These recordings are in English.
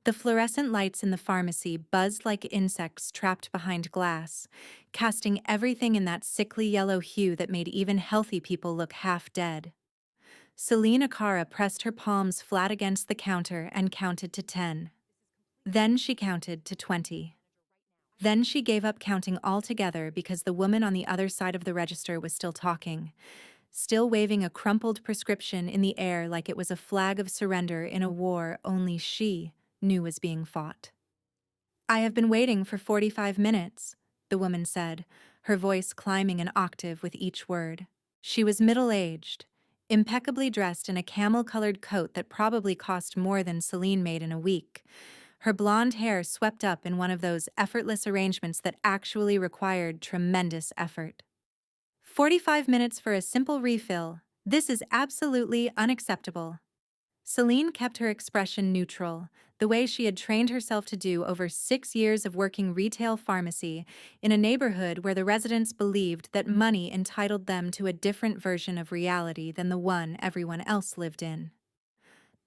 The fluorescent lights in the pharmacy buzzed like insects trapped behind glass, casting everything in that sickly yellow hue that made even healthy people look half dead. Celine Akara pressed her palms flat against the counter and counted to 10. Then she counted to 20. Then she gave up counting altogether because the woman on the other side of the register was still talking, still waving a crumpled prescription in the air like it was a flag of surrender in a war only she knew was being fought. "I have been waiting for 45 minutes, the woman said, her voice climbing an octave with each word. She was middle-aged, impeccably dressed in a camel-colored coat that probably cost more than Celine made in a week, her blonde hair swept up in one of those effortless arrangements that actually required tremendous effort. 45 minutes for a simple refill. This is absolutely unacceptable. Celine kept her expression neutral, the way she had trained herself to do over 6 years of working retail pharmacy in a neighborhood where the residents believed that money entitled them to a different version of reality than the one everyone else lived in.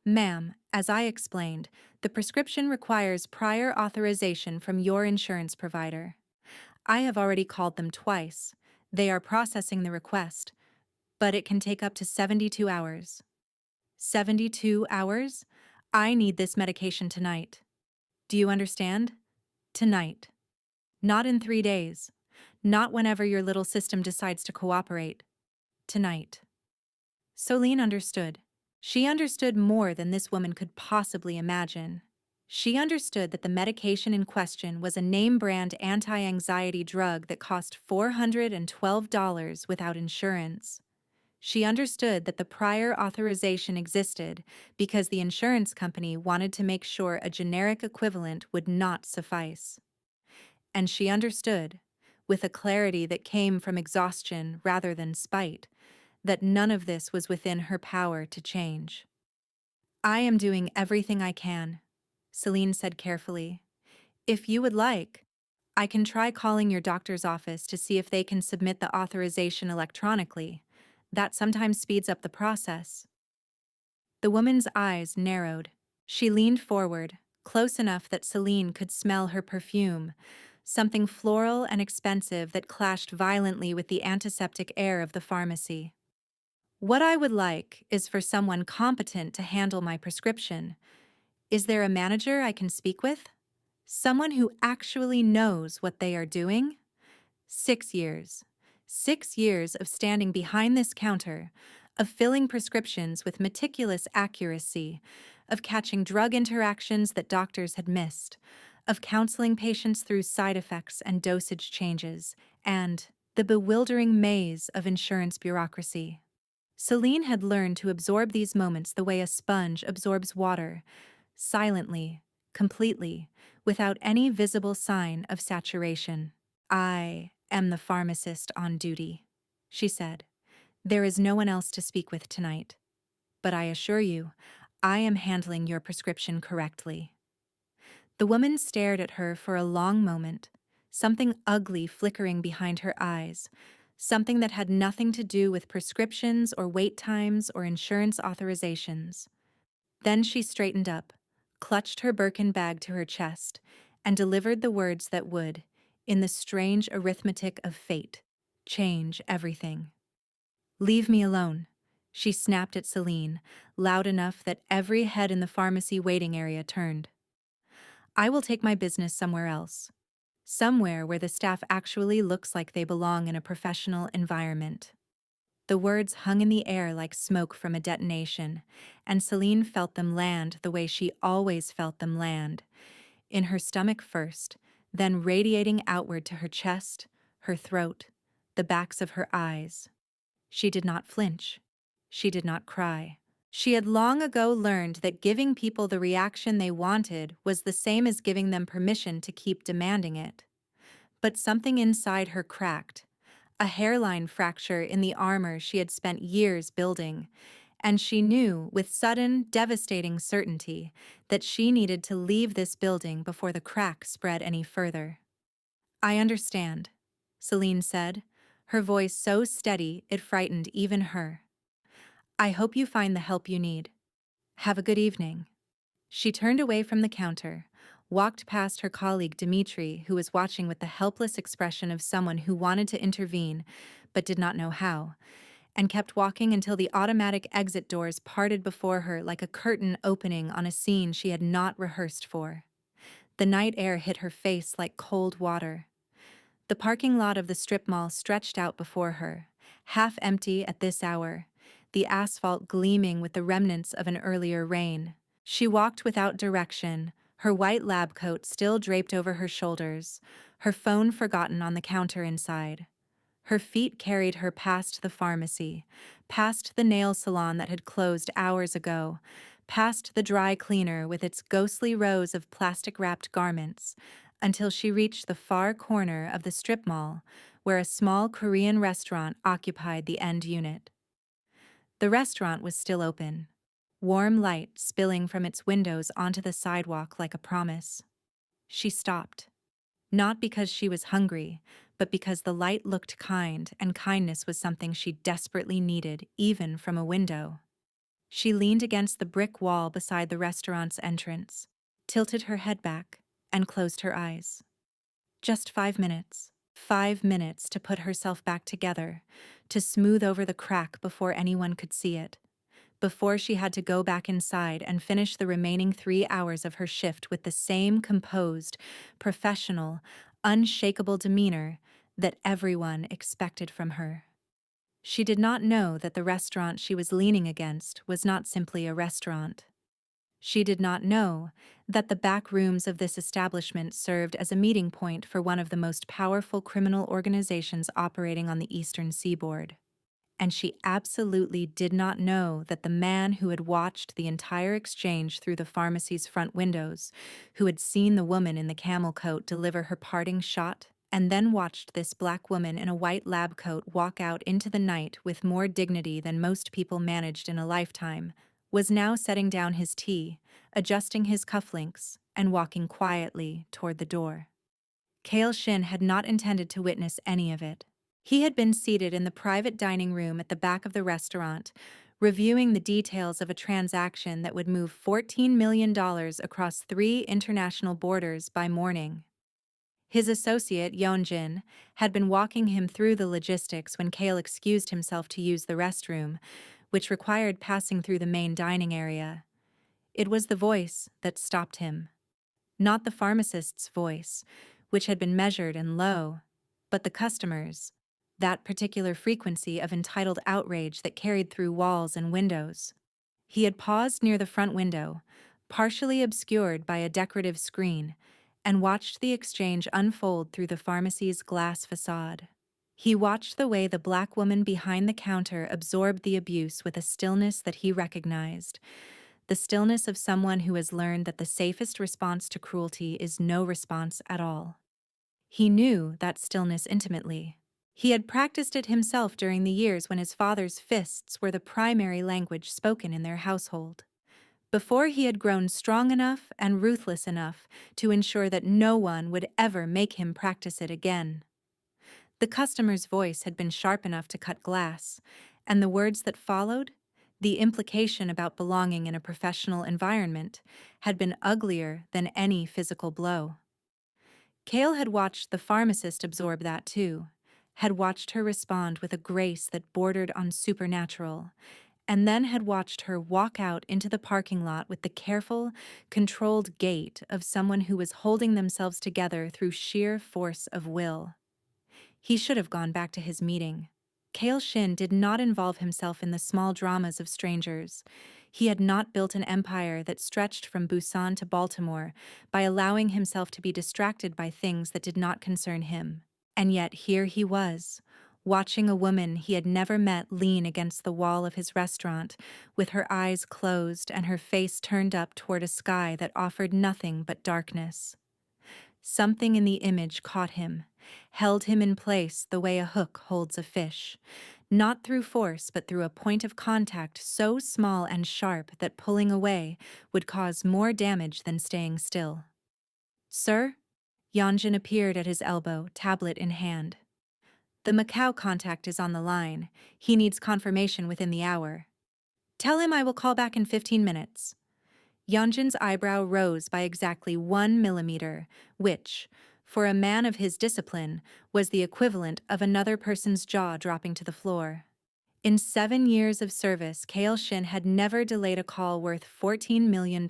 "Ma'am, as I explained, the prescription requires prior authorization from your insurance provider. I have already called them twice. They are processing the request, but it can take up to 72 hours. 72 hours? I need this medication tonight. Do you understand? Tonight. Not in 3 days. Not whenever your little system decides to cooperate. Tonight." Soline understood. She understood more than this woman could possibly imagine. She understood that the medication in question was a name-brand anti-anxiety drug that cost $412 without insurance. She understood that the prior authorization existed because the insurance company wanted to make sure a generic equivalent would not suffice. And she understood, with a clarity that came from exhaustion rather than spite, that none of this was within her power to change. "I am doing everything I can," Celine said carefully. "If you would like, I can try calling your doctor's office to see if they can submit the authorization electronically. That sometimes speeds up the process." The woman's eyes narrowed. She leaned forward, close enough that Celine could smell her perfume, something floral and expensive that clashed violently with the antiseptic air of the pharmacy. "What I would like is for someone competent to handle my prescription. Is there a manager I can speak with? Someone who actually knows what they are doing?" 6 years. 6 years of standing behind this counter, of filling prescriptions with meticulous accuracy, of catching drug interactions that doctors had missed, of counseling patients through side effects and dosage changes, and the bewildering maze of insurance bureaucracy. Celine had learned to absorb these moments the way a sponge absorbs water, silently, completely, without any visible sign of saturation. "I am the pharmacist on duty," she said. "There is no one else to speak with tonight. But I assure you, I am handling your prescription correctly." The woman stared at her for a long moment, something ugly flickering behind her eyes, something that had nothing to do with prescriptions or wait times or insurance authorizations. Then she straightened up, clutched her Birkin bag to her chest, and delivered the words that would, in the strange arithmetic of fate, change everything. "Leave me alone," she snapped at Celine, loud enough that every head in the pharmacy waiting area turned. "I will take my business somewhere else. Somewhere where the staff actually looks like they belong in a professional environment." The words hung in the air like smoke from a detonation, and Celine felt them land the way she always felt them land, in her stomach first, then radiating outward to her chest, her throat, the backs of her eyes. She did not flinch. She did not cry. She had long ago learned that giving people the reaction they wanted was the same as giving them permission to keep demanding it. But something inside her cracked, a hairline fracture in the armor she had spent years building, and she knew with sudden, devastating certainty that she needed to leave this building before the crack spread any further. "I understand," Celine said, her voice so steady it frightened even her. "I hope you find the help you need. Have a good evening." She turned away from the counter, walked past her colleague Dmitri, who was watching with the helpless expression of someone who wanted to intervene but did not know how, and kept walking until the automatic exit doors parted before her like a curtain opening on a scene she had not rehearsed for. The night air hit her face like cold water. The parking lot of the strip mall stretched out before her, half empty at this hour, the asphalt gleaming with the remnants of an earlier rain. She walked without direction, her white lab coat still draped over her shoulders, her phone forgotten on the counter inside. Her feet carried her past the pharmacy, past the nail salon that had closed hours ago, past the dry cleaner with its ghostly rows of plastic-wrapped garments, until she reached the far corner of the strip mall, where a small Korean restaurant occupied the end unit. The restaurant was still open, warm light spilling from its windows onto the sidewalk like a promise. She stopped. Not because she was hungry, but because the light looked kind, and kindness was something she desperately needed, even from a window. She leaned against the brick wall beside the restaurant's entrance, tilted her head back, and closed her eyes. Just 5 minutes. 5 minutes to put herself back together, to smooth over the crack before anyone could see it, before she had to go back inside and finish the remaining 3 hours of her shift with the same composed, professional, unshakable demeanor that everyone expected from her. She did not know that the restaurant she was leaning against was not simply a restaurant. She did not know that the back rooms of this establishment served as a meeting point for one of the most powerful criminal organizations operating on the Eastern Seaboard. And she absolutely did not know that the man who had watched the entire exchange through the pharmacy's front windows, who had seen the woman in the camel coat deliver her parting shot, and then watched this black woman in a white lab coat walk out into the night with more dignity than most people managed in a lifetime, was now setting down his tea, adjusting his cufflinks, and walking quietly toward the door. Kale Shin had not intended to witness any of it. He had been seated in the private dining room at the back of the restaurant, reviewing the details of a transaction that would move $14 million across 3 international borders by morning. His associate, Yeonjin, had been walking him through the logistics when Kale excused himself to use the restroom, which required passing through the main dining area. It was the voice that stopped him. Not the pharmacist's voice, which had been measured and low, but the customer's, that particular frequency of entitled outrage that carried through walls and windows. He had paused near the front window, partially obscured by a decorative screen, and watched the exchange unfold through the pharmacy's glass facade. He watched the way the black woman behind the counter absorbed the abuse with a stillness that he recognized, the stillness of someone who has learned that the safest response to cruelty is no response at all. He knew that stillness intimately. He had practiced it himself during the years when his father's fists were the primary language spoken in their household. Before he had grown strong enough and ruthless enough to ensure that no one would ever make him practice it again. The customer's voice had been sharp enough to cut glass, and the words that followed, the implication about belonging in a professional environment, had been uglier than any physical blow. Kale had watched the pharmacist absorb that too, had watched her respond with a grace that bordered on supernatural, and then had watched her walk out into the parking lot with the careful, controlled gait of someone who was holding themselves together through sheer force of will. He should have gone back to his meeting. Kale Shin did not involve himself in the small dramas of strangers. He had not built an empire that stretched from Busan to Baltimore by allowing himself to be distracted by things that did not concern him. And yet here he was, watching a woman he had never met lean against the wall of his restaurant, with her eyes closed and her face turned up toward a sky that offered nothing but darkness. Something in the image caught him, held him in place the way a hook holds a fish, not through force but through a point of contact so small and sharp that pulling away would cause more damage than staying still. "Sir?" Yeonjin appeared at his elbow, tablet in hand. "The Macau contact is on the line. He needs confirmation within the hour." "Tell him I will call back in 15 minutes. Yeonjin's eyebrow rose by exactly 1 millimeter, which, for a man of his discipline, was the equivalent of another person's jaw dropping to the floor. In 7 years of service, Kale Shin had never delayed a call worth $14 million.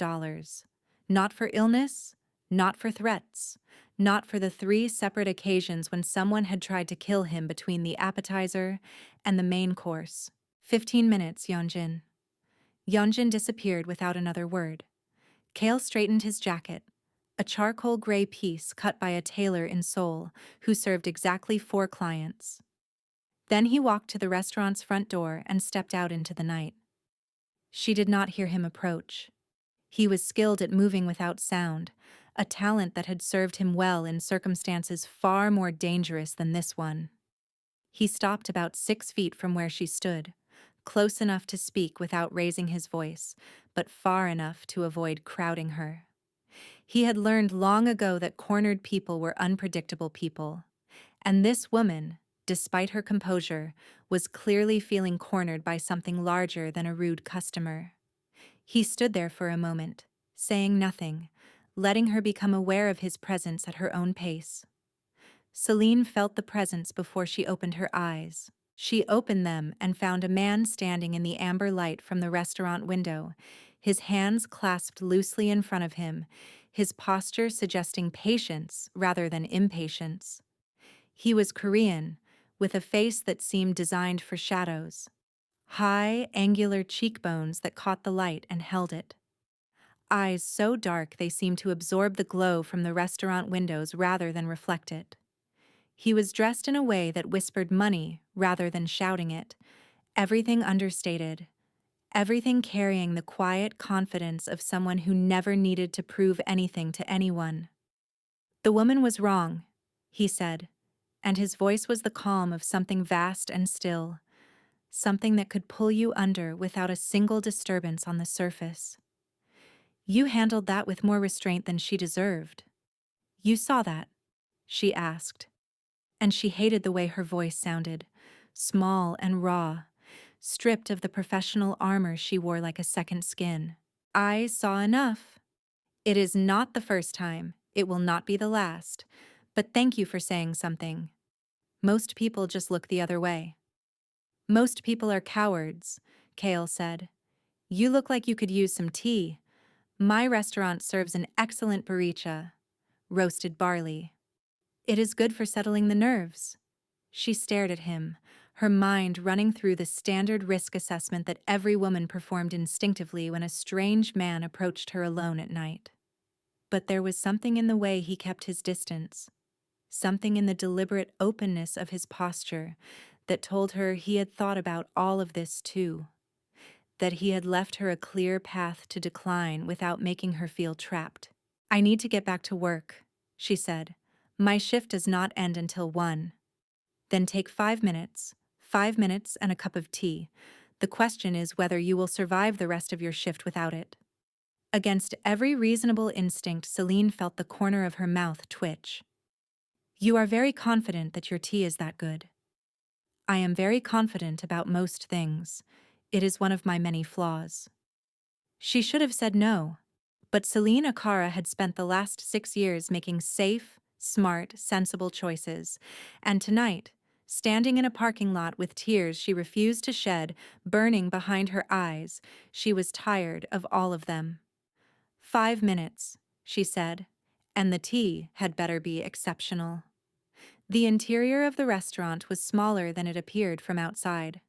Not for illness, not for threats, not for the 3 separate occasions when someone had tried to kill him between the appetizer and the main course. 15 minutes, Yeonjin. Yeonjin disappeared without another word. Kale straightened his jacket, a charcoal gray piece cut by a tailor in Seoul who served exactly 4 clients. Then he walked to the restaurant's front door and stepped out into the night. She did not hear him approach. He was skilled at moving without sound, a talent that had served him well in circumstances far more dangerous than this one. He stopped about 6 feet from where she stood, close enough to speak without raising his voice, but far enough to avoid crowding her. He had learned long ago that cornered people were unpredictable people, and this woman, despite her composure, was clearly feeling cornered by something larger than a rude customer. He stood there for a moment, saying nothing, letting her become aware of his presence at her own pace. Celine felt the presence before she opened her eyes. She opened them and found a man standing in the amber light from the restaurant window, his hands clasped loosely in front of him, his posture suggesting patience rather than impatience. He was Korean, with a face that seemed designed for shadows. High, angular cheekbones that caught the light and held it. Eyes so dark they seemed to absorb the glow from the restaurant windows rather than reflect it. He was dressed in a way that whispered money rather than shouting it, everything understated, everything carrying the quiet confidence of someone who never needed to prove anything to anyone. "The woman was wrong," he said, and his voice was the calm of something vast and still, something that could pull you under without a single disturbance on the surface. "You handled that with more restraint than she deserved." "You saw that?" she asked, and she hated the way her voice sounded, small and raw, stripped of the professional armor she wore like a second skin. "I saw enough. It is not the first time, it will not be the last, but thank you for saying something. Most people just look the other way." "Most people are cowards," Kale said. "You look like you could use some tea. My restaurant serves an excellent baricha, roasted barley. It is good for settling the nerves." She stared at him, her mind running through the standard risk assessment that every woman performed instinctively when a strange man approached her alone at night. But there was something in the way he kept his distance, something in the deliberate openness of his posture that told her he had thought about all of this too, that he had left her a clear path to decline without making her feel trapped. "I need to get back to work," she said. "My shift does not end until 1. "Then take 5 minutes. 5 minutes and a cup of tea. The question is whether you will survive the rest of your shift without it." Against every reasonable instinct, Celine felt the corner of her mouth twitch. "You are very confident that your tea is that good." "I am very confident about most things. It is one of my many flaws." She should have said no, but Celine Akara had spent the last 6 years making safe, smart, sensible choices, and tonight, standing in a parking lot with tears she refused to shed burning behind her eyes, she was tired of all of them. 5 minutes, she said, and the tea had better be exceptional. The interior of the restaurant was smaller than it appeared from outside.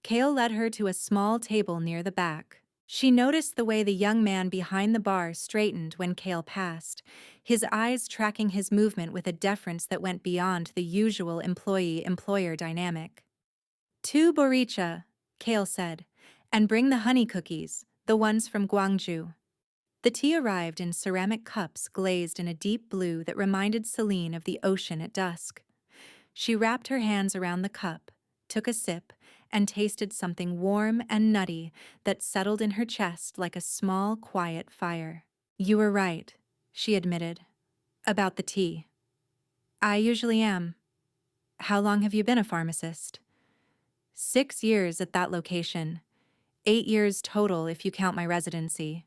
Kale led her to a small table near the back. She noticed the way the young man behind the bar straightened when Kale passed, his eyes tracking his movement with a deference that went beyond the usual employee-employer dynamic. "2 boricha," Kale said, "and bring the honey cookies, the ones from Gwangju." The tea arrived in ceramic cups glazed in a deep blue that reminded Celine of the ocean at dusk. She wrapped her hands around the cup, took a sip, and tasted something warm and nutty that settled in her chest like a small, quiet fire. "You were right," she admitted, "about the tea. I usually am. How long have you been a pharmacist?" 6 years at that location. 8 years total if you count my residency."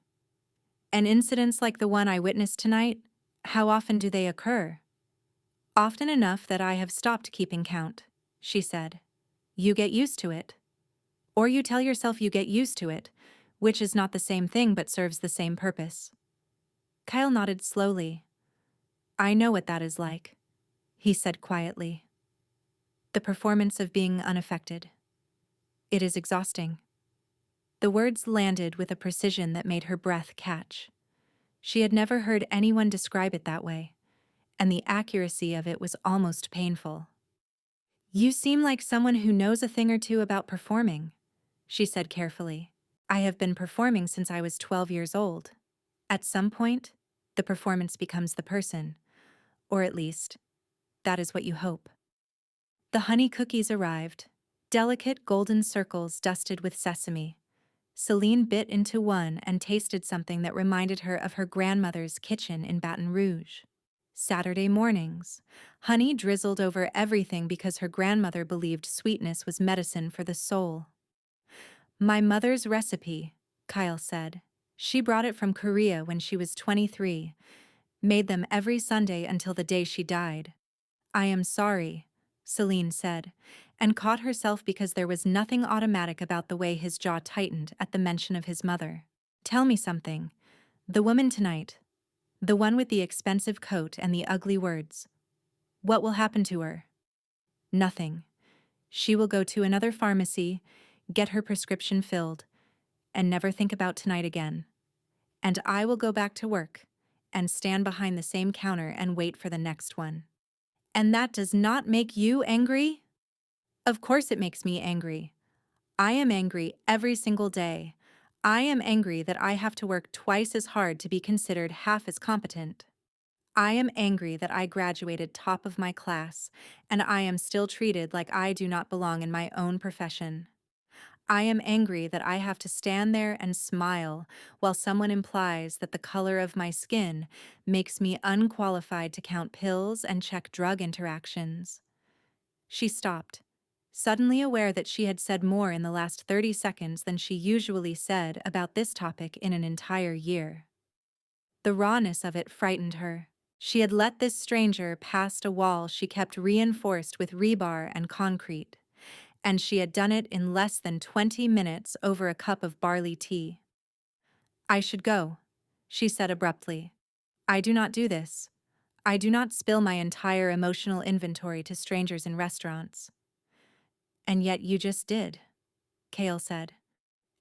And incidents like the one I witnessed tonight, how often do they occur? Often enough that I have stopped keeping count, she said. You get used to it. Or you tell yourself you get used to it, which is not the same thing but serves the same purpose. Kyle nodded slowly. I know what that is like, he said quietly. The performance of being unaffected. It is exhausting. The words landed with a precision that made her breath catch. She had never heard anyone describe it that way, and the accuracy of it was almost painful. You seem like someone who knows a thing or two about performing, she said carefully. I have been performing since I was 12 years old. At some point, the performance becomes the person, or at least, that is what you hope. The honey cookies arrived, delicate golden circles dusted with sesame. Celine bit into one and tasted something that reminded her of her grandmother's kitchen in Baton Rouge. Saturday mornings, honey drizzled over everything because her grandmother believed sweetness was medicine for the soul. My mother's recipe, Kyle said. She brought it from Korea when she was 23, made them every Sunday until the day she died. I am sorry, Celine said, and caught herself because there was nothing automatic about the way his jaw tightened at the mention of his mother. Tell me something. The woman tonight. The one with the expensive coat and the ugly words. What will happen to her? Nothing. She will go to another pharmacy, get her prescription filled, and never think about tonight again. And I will go back to work and stand behind the same counter and wait for the next one. And that does not make you angry? Of course it makes me angry. I am angry every single day. I am angry that I have to work twice as hard to be considered half as competent. I am angry that I graduated top of my class, and I am still treated like I do not belong in my own profession. I am angry that I have to stand there and smile while someone implies that the color of my skin makes me unqualified to count pills and check drug interactions. She stopped, suddenly aware that she had said more in the last 30 seconds than she usually said about this topic in an entire year. The rawness of it frightened her. She had let this stranger past a wall she kept reinforced with rebar and concrete, and she had done it in less than 20 minutes over a cup of barley tea. I should go, she said abruptly. I do not do this. I do not spill my entire emotional inventory to strangers in restaurants. And yet you just did, Cale said,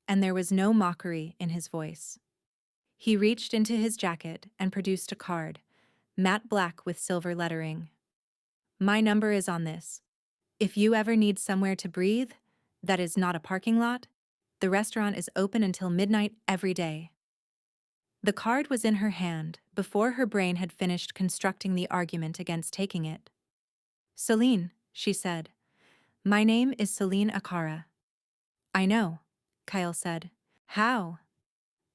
and there was no mockery in his voice. He reached into his jacket and produced a card, matte black with silver lettering. My number is on this. If you ever need somewhere to breathe, that is not a parking lot, the restaurant is open until midnight every day. The card was in her hand before her brain had finished constructing the argument against taking it. Celine, she said. My name is Celine Akara. I know, Kyle said. How?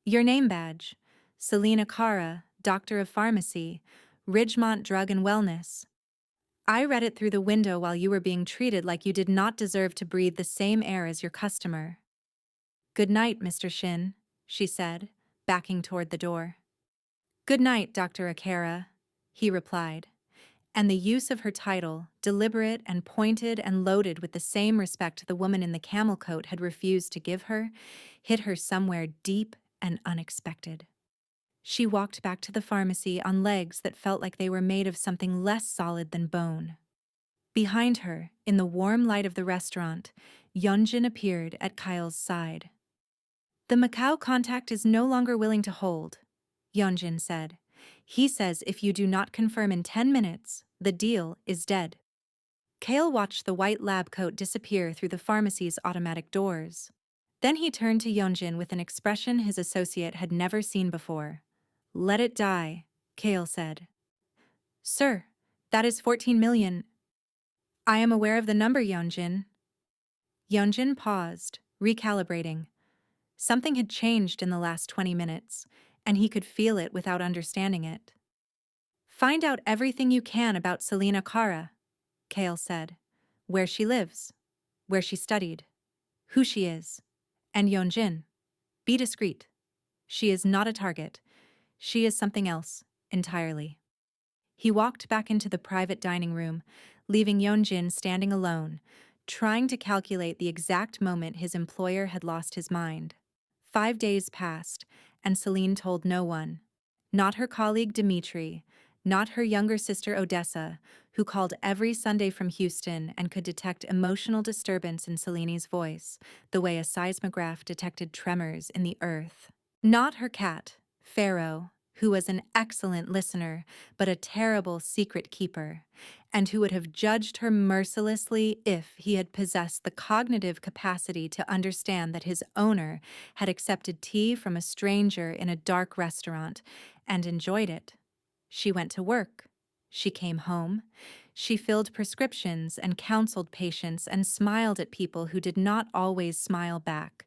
Your name badge. Celine Akara, Doctor of Pharmacy, Ridgemont Drug and Wellness. I read it through the window while you were being treated like you did not deserve to breathe the same air as your customer. Good night, Mr. Shin, she said, backing toward the door. Good night, Dr. Akara, he replied, and the use of her title, deliberate and pointed and loaded with the same respect the woman in the camel coat had refused to give her, hit her somewhere deep and unexpected. She walked back to the pharmacy on legs that felt like they were made of something less solid than bone. Behind her, in the warm light of the restaurant, Yeonjin appeared at Kyle's side. The Macau contact is no longer willing to hold, Yeonjin said. He says if you do not confirm in 10 minutes, the deal is dead. Kale watched the white lab coat disappear through the pharmacy's automatic doors. Then he turned to Yeonjin with an expression his associate had never seen before. Let it die, Kale said. Sir, that is 14 million. I am aware of the number, Yeonjin. Yeonjin paused, recalibrating. Something had changed in the last 20 minutes, and he could feel it without understanding it. Find out everything you can about Selena Kara, Kale said. Where she lives, where she studied, who she is. And Yeonjin, be discreet. She is not a target. She is something else, entirely. He walked back into the private dining room, leaving Yeonjin standing alone, trying to calculate the exact moment his employer had lost his mind. 5 days passed, and Celine told no one. Not her colleague Dmitri, not her younger sister Odessa, who called every Sunday from Houston and could detect emotional disturbance in Celine's voice, the way a seismograph detected tremors in the earth. Not her cat, Pharaoh, who was an excellent listener but a terrible secret keeper, and who would have judged her mercilessly if he had possessed the cognitive capacity to understand that his owner had accepted tea from a stranger in a dark restaurant and enjoyed it. She went to work. She came home. She filled prescriptions and counseled patients and smiled at people who did not always smile back.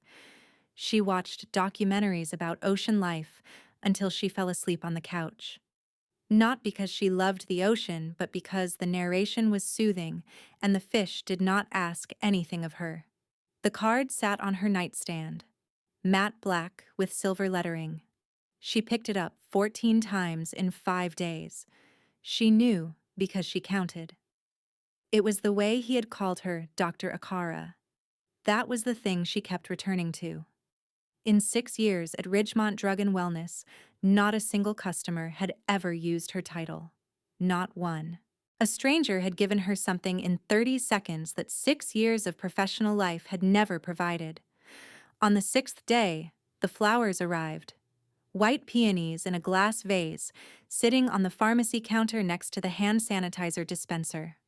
She watched documentaries about ocean life until she fell asleep on the couch. Not because she loved the ocean, but because the narration was soothing and the fish did not ask anything of her. The card sat on her nightstand, matte black with silver lettering. She picked it up 14 times in 5 days. She knew because she counted. It was the way he had called her Dr. Akara. That was the thing she kept returning to. In 6 years at Ridgemont Drug and Wellness, not a single customer had ever used her title. Not one. A stranger had given her something in 30 seconds that 6 years of professional life had never provided. On the 6th day, the flowers arrived. White peonies in a glass vase, sitting on the pharmacy counter next to the hand sanitizer dispenser.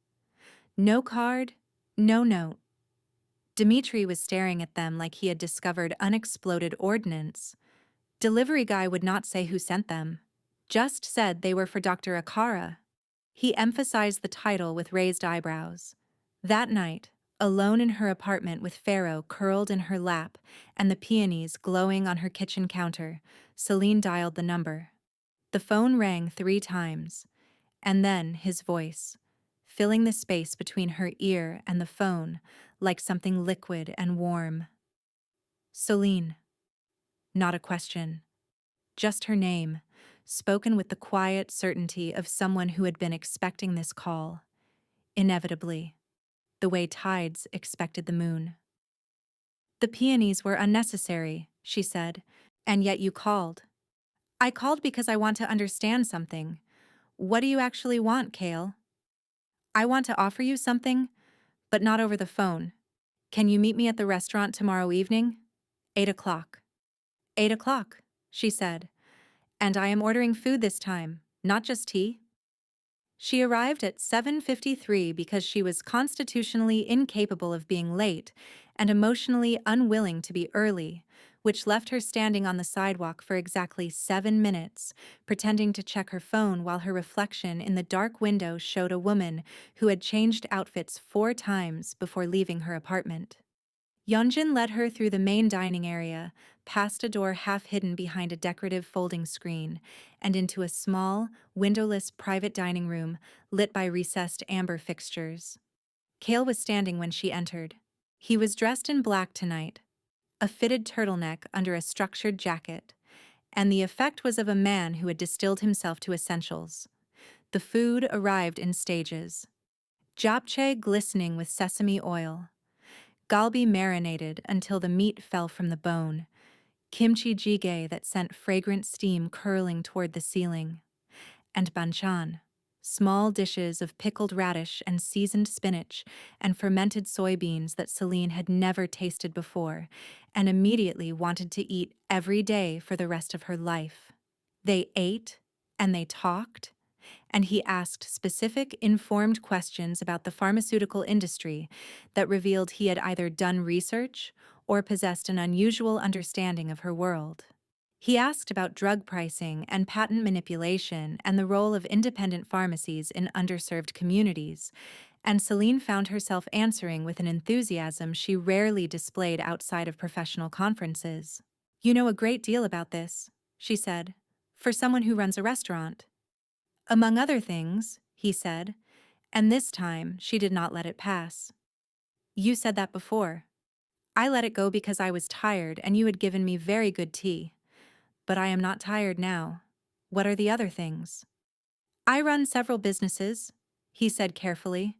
No card, no note. Dmitri was staring at them like he had discovered unexploded ordnance. Delivery guy would not say who sent them, just said they were for Dr. Akara. He emphasized the title with raised eyebrows. That night, alone in her apartment with Pharaoh curled in her lap and the peonies glowing on her kitchen counter, Celine dialed the number. The phone rang 3 times, and then his voice, filling the space between her ear and the phone like something liquid and warm. Celine. Not a question. Just her name, spoken with the quiet certainty of someone who had been expecting this call. Inevitably. The way tides expected the moon. The peonies were unnecessary, she said, and yet you called. I called because I want to understand something. What do you actually want, Kale? I want to offer you something, but not over the phone. Can you meet me at the restaurant tomorrow evening? 8 o'clock. 8 o'clock, she said. And I am ordering food this time, not just tea. She arrived at 7:53 because she was constitutionally incapable of being late and emotionally unwilling to be early, which left her standing on the sidewalk for exactly 7 minutes, pretending to check her phone while her reflection in the dark window showed a woman who had changed outfits 4 times before leaving her apartment. Yeonjin led her through the main dining area, past a door half hidden behind a decorative folding screen, and into a small, windowless private dining room lit by recessed amber fixtures. Kale was standing when she entered. He was dressed in black tonight, a fitted turtleneck under a structured jacket, and the effect was of a man who had distilled himself to essentials. The food arrived in stages. Japchae glistening with sesame oil, galbi marinated until the meat fell from the bone, kimchi jjigae that sent fragrant steam curling toward the ceiling, and banchan, small dishes of pickled radish and seasoned spinach and fermented soybeans that Celine had never tasted before and immediately wanted to eat every day for the rest of her life. They ate, and they talked, and he asked specific, informed questions about the pharmaceutical industry that revealed he had either done research or possessed an unusual understanding of her world. He asked about drug pricing and patent manipulation and the role of independent pharmacies in underserved communities, and Celine found herself answering with an enthusiasm she rarely displayed outside of professional conferences. "You know a great deal about this," she said, "for someone who runs a restaurant." "Among other things," he said, and this time she did not let it pass. "You said that before. I let it go because I was tired and you had given me very good tea. But I am not tired now. What are the other things? I run several businesses, he said carefully.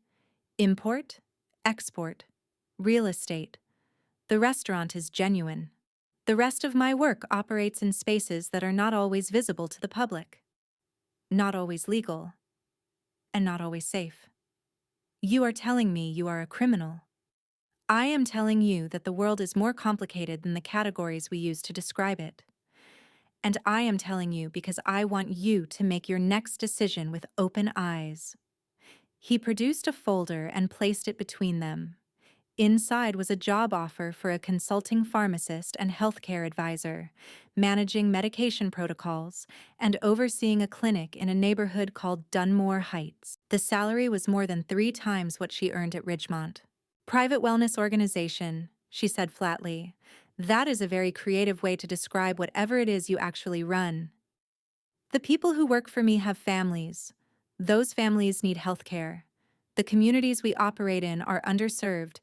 Import, export, real estate. The restaurant is genuine. The rest of my work operates in spaces that are not always visible to the public, not always legal, and not always safe. You are telling me you are a criminal. I am telling you that the world is more complicated than the categories we use to describe it. And I am telling you because I want you to make your next decision with open eyes. He produced a folder and placed it between them. Inside was a job offer for a consulting pharmacist and healthcare advisor, managing medication protocols, and overseeing a clinic in a neighborhood called Dunmore Heights. The salary was more than 3 times what she earned at Ridgemont. Private wellness organization, she said flatly. That is a very creative way to describe whatever it is you actually run. The people who work for me have families. Those families need healthcare. The communities we operate in are underserved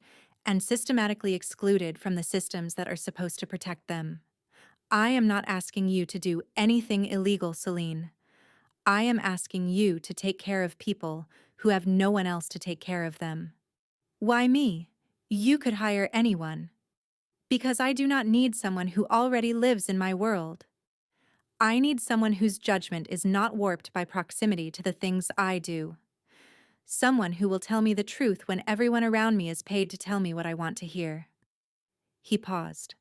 and systematically excluded from the systems that are supposed to protect them. I am not asking you to do anything illegal, Celine. I am asking you to take care of people who have no one else to take care of them. Why me? You could hire anyone. Because I do not need someone who already lives in my world. I need someone whose judgment is not warped by proximity to the things I do. Someone who will tell me the truth when everyone around me is paid to tell me what I want to hear. He paused.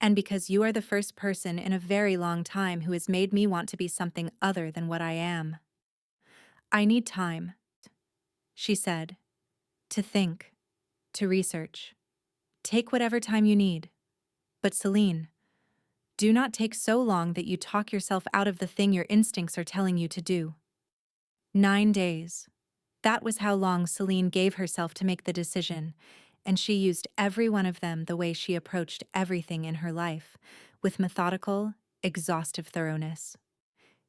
And because you are the first person in a very long time who has made me want to be something other than what I am. I need time, she said, to think, to research. Take whatever time you need. But Celine, do not take so long that you talk yourself out of the thing your instincts are telling you to do. 9 days. That was how long Celine gave herself to make the decision, and she used every one of them the way she approached everything in her life, with methodical, exhaustive thoroughness.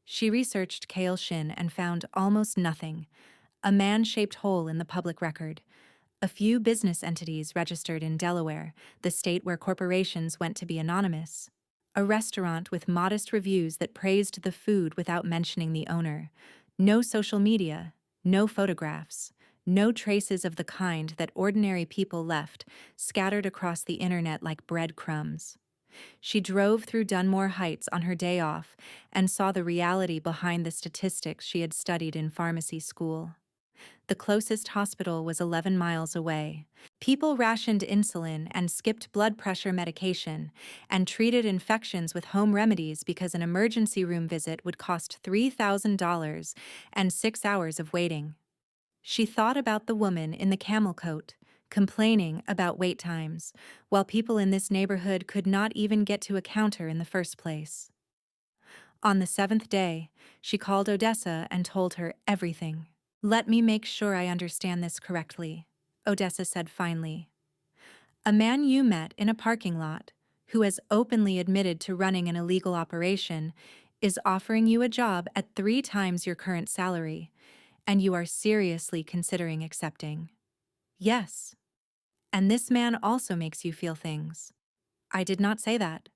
She researched Cale Shin and found almost nothing: a man-shaped hole in the public record, a few business entities registered in Delaware, the state where corporations went to be anonymous, a restaurant with modest reviews that praised the food without mentioning the owner, no social media, no photographs, no traces of the kind that ordinary people left, scattered across the internet like breadcrumbs. She drove through Dunmore Heights on her day off and saw the reality behind the statistics she had studied in pharmacy school. The closest hospital was 11 miles away. People rationed insulin and skipped blood pressure medication and treated infections with home remedies because an emergency room visit would cost $3,000 and 6 hours of waiting. She thought about the woman in the camel coat, complaining about wait times, while people in this neighborhood could not even get to a counter in the first place. On the 7th day, she called Odessa and told her everything. "Let me make sure I understand this correctly," Odessa said finally. "A man you met in a parking lot, who has openly admitted to running an illegal operation, is offering you a job at 3 times your current salary, and you are seriously considering accepting." "Yes. And this man also makes you feel things." "I did not say that."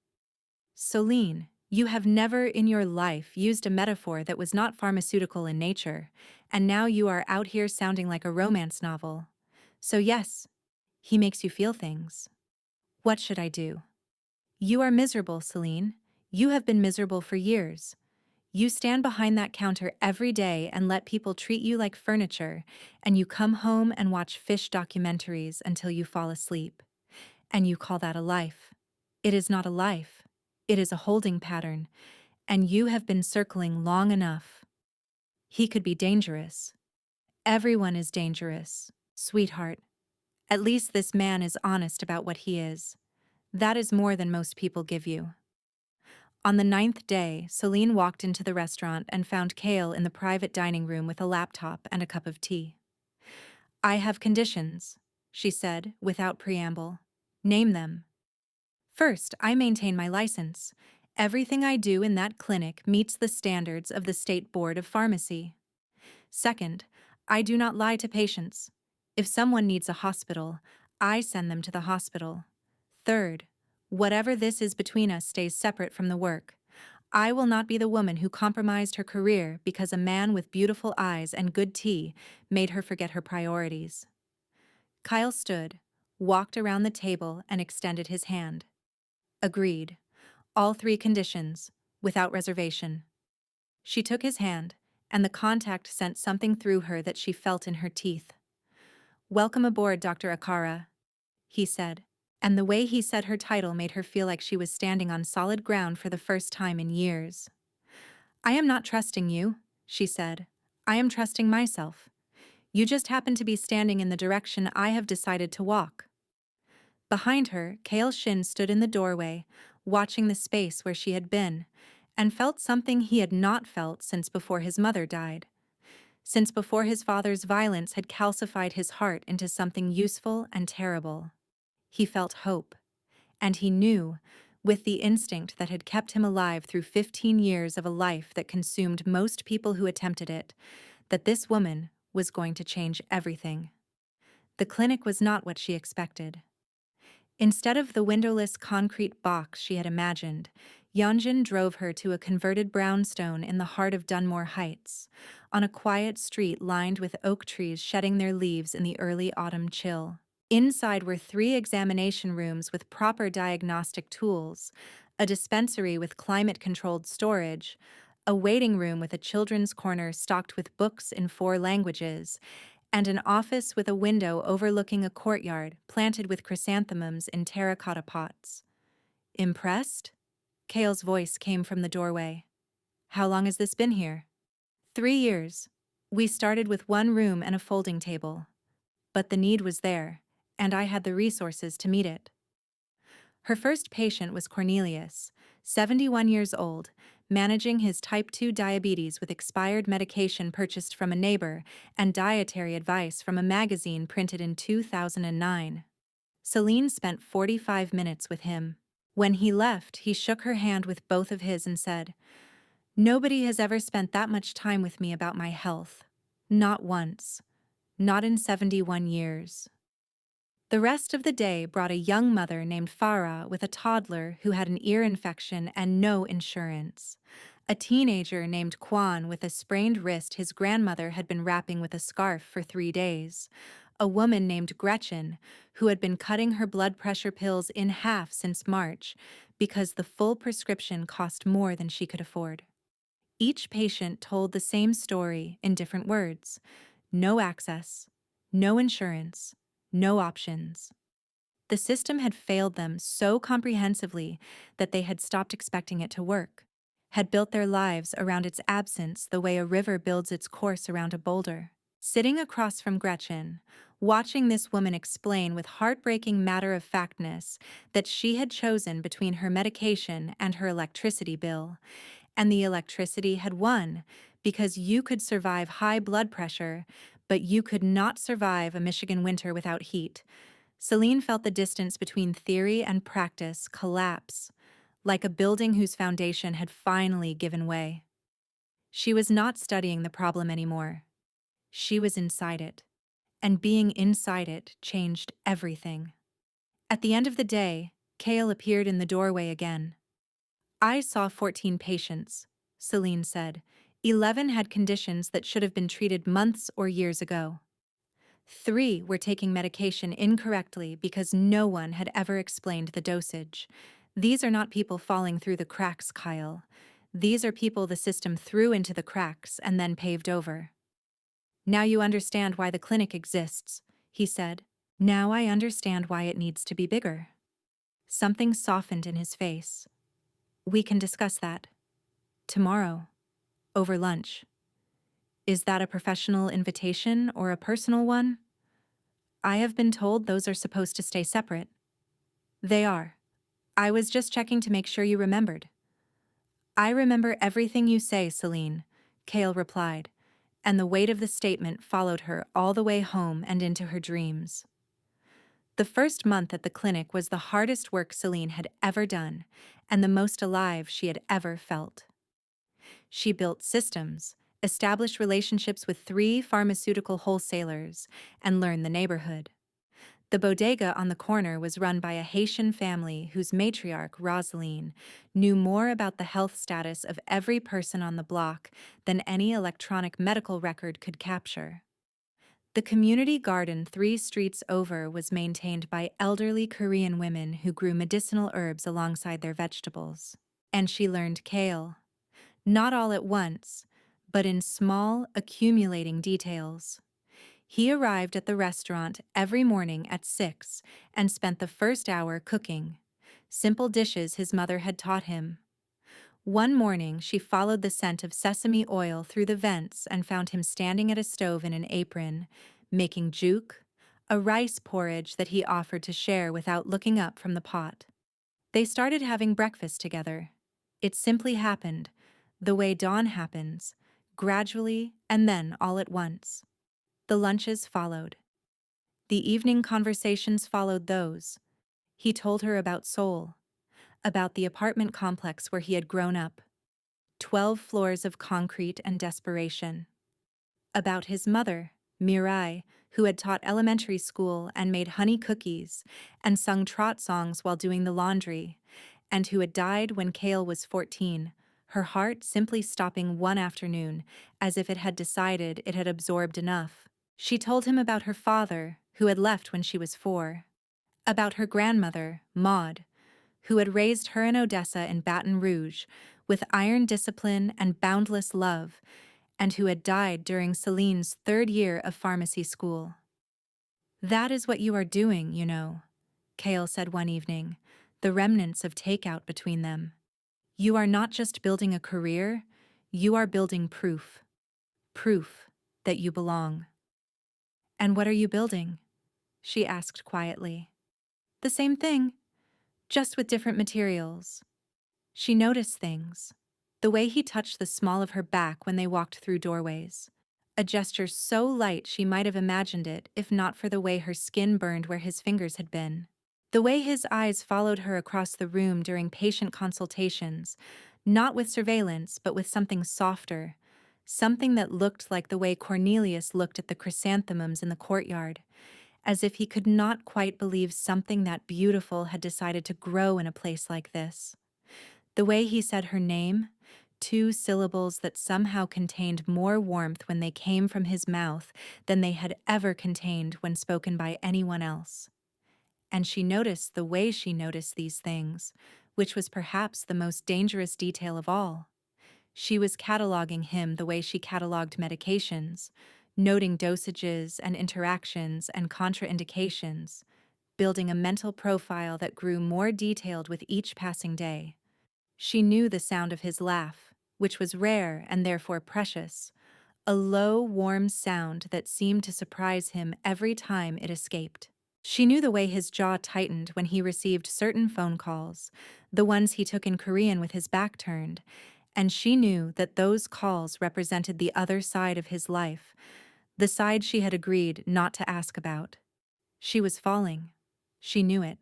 "Celine, you have never in your life used a metaphor that was not pharmaceutical in nature, and now you are out here sounding like a romance novel. So yes, he makes you feel things. What should I do?" "You are miserable, Celine. You have been miserable for years. You stand behind that counter every day and let people treat you like furniture, and you come home and watch fish documentaries until you fall asleep. And you call that a life. It is not a life. It is a holding pattern, and you have been circling long enough. He could be dangerous. Everyone is dangerous, sweetheart. At least this man is honest about what he is. That is more than most people give you." On the 9th day, Celine walked into the restaurant and found Cale in the private dining room with a laptop and a cup of tea. "I have conditions," she said, without preamble. "Name them." "First, I maintain my license. Everything I do in that clinic meets the standards of the State Board of Pharmacy. Second, I do not lie to patients. If someone needs a hospital, I send them to the hospital. Third, whatever this is between us stays separate from the work. I will not be the woman who compromised her career because a man with beautiful eyes and good tea made her forget her priorities. Kyle stood, walked around the table, and extended his hand. Agreed. All three conditions, without reservation. She took his hand, and the contact sent something through her that she felt in her teeth. "Welcome aboard, Dr. Akara," he said, and the way he said her title made her feel like she was standing on solid ground for the first time in years. "I am not trusting you," she said. "I am trusting myself. You just happen to be standing in the direction I have decided to walk." Behind her, Kale Shin stood in the doorway, watching the space where she had been, and felt something he had not felt since before his mother died. Since before his father's violence had calcified his heart into something useful and terrible. He felt hope. And he knew, with the instinct that had kept him alive through 15 years of a life that consumed most people who attempted it, that this woman was going to change everything. The clinic was not what she expected. Instead of the windowless concrete box she had imagined, Yeonjin drove her to a converted brownstone in the heart of Dunmore Heights, on a quiet street lined with oak trees shedding their leaves in the early autumn chill. Inside were 3 examination rooms with proper diagnostic tools, a dispensary with climate-controlled storage, a waiting room with a children's corner stocked with books in 4 languages, and an office with a window overlooking a courtyard planted with chrysanthemums in terracotta pots. "Impressed?" Kale's voice came from the doorway. "How long has this been here?" 3 years. We started with 1 room and a folding table. But the need was there, and I had the resources to meet it. Her first patient was Cornelius, 71 years old, managing his type 2 diabetes with expired medication purchased from a neighbor and dietary advice from a magazine printed in 2009. Celine spent 45 minutes with him. When he left, he shook her hand with both of his and said, "Nobody has ever spent that much time with me about my health. Not once. Not in 71 years." The rest of the day brought a young mother named Farah with a toddler who had an ear infection and no insurance, a teenager named Kwan with a sprained wrist his grandmother had been wrapping with a scarf for 3 days, a woman named Gretchen who had been cutting her blood pressure pills in half since March because the full prescription cost more than she could afford. Each patient told the same story in different words: no access, no insurance, no options. The system had failed them so comprehensively that they had stopped expecting it to work, had built their lives around its absence the way a river builds its course around a boulder. Sitting across from Gretchen, watching this woman explain with heartbreaking matter-of-factness that she had chosen between her medication and her electricity bill, and the electricity had won because you could survive high blood pressure, but you could not survive a Michigan winter without heat. Celine felt the distance between theory and practice collapse, like a building whose foundation had finally given way. She was not studying the problem anymore. She was inside it, and being inside it changed everything. At the end of the day, Kale appeared in the doorway again. "I saw 14 patients," Celine said. 11 had conditions that should have been treated months or years ago. 3 were taking medication incorrectly because no one had ever explained the dosage. These are not people falling through the cracks, Kyle. These are people the system threw into the cracks and then paved over. "Now you understand why the clinic exists," he said. "Now I understand why it needs to be bigger." Something softened in his face. "We can discuss that. Tomorrow. Over lunch." "Is that a professional invitation or a personal one?" "I have been told those are supposed to stay separate." "They are. I was just checking to make sure you remembered." "I remember everything you say, Celine," Kale replied, and the weight of the statement followed her all the way home and into her dreams. The first month at the clinic was the hardest work Celine had ever done, and the most alive she had ever felt. She built systems, established relationships with 3 pharmaceutical wholesalers, and learned the neighborhood. The bodega on the corner was run by a Haitian family whose matriarch, Rosaline, knew more about the health status of every person on the block than any electronic medical record could capture. The community garden 3 streets over was maintained by elderly Korean women who grew medicinal herbs alongside their vegetables. And she learned kale. Not all at once, but in small, accumulating details. He arrived at the restaurant every morning at 6 and spent the first hour cooking. Simple dishes his mother had taught him. One morning, she followed the scent of sesame oil through the vents and found him standing at a stove in an apron, making juke, a rice porridge that he offered to share without looking up from the pot. They started having breakfast together. It simply happened, the way dawn happens, gradually and then all at once. The lunches followed. The evening conversations followed those. He told her about Seoul, about the apartment complex where he had grown up, 12 floors of concrete and desperation. About his mother, Mirai, who had taught elementary school and made honey cookies and sung trot songs while doing the laundry, and who had died when Kale was 14, her heart simply stopping one afternoon, as if it had decided it had absorbed enough. She told him about her father, who had left when she was 4, about her grandmother, Maud, who had raised her in Odessa in Baton Rouge with iron discipline and boundless love, and who had died during Celine's 3rd year of pharmacy school. "That is what you are doing, you know," Kale said one evening, the remnants of takeout between them. "You are not just building a career, you are building proof. Proof that you belong." "And what are you building?" she asked quietly. "The same thing, just with different materials." She noticed things. The way he touched the small of her back when they walked through doorways. A gesture so light she might have imagined it if not for the way her skin burned where his fingers had been. The way his eyes followed her across the room during patient consultations, not with surveillance but with something softer, something that looked like the way Cornelius looked at the chrysanthemums in the courtyard, as if he could not quite believe something that beautiful had decided to grow in a place like this. The way he said her name, 2 syllables that somehow contained more warmth when they came from his mouth than they had ever contained when spoken by anyone else. And she noticed the way she noticed these things, which was perhaps the most dangerous detail of all. She was cataloging him the way she cataloged medications, noting dosages and interactions and contraindications, building a mental profile that grew more detailed with each passing day. She knew the sound of his laugh, which was rare and therefore precious, a low, warm sound that seemed to surprise him every time it escaped. She knew the way his jaw tightened when he received certain phone calls, the ones he took in Korean with his back turned, and she knew that those calls represented the other side of his life, the side she had agreed not to ask about. She was falling. She knew it.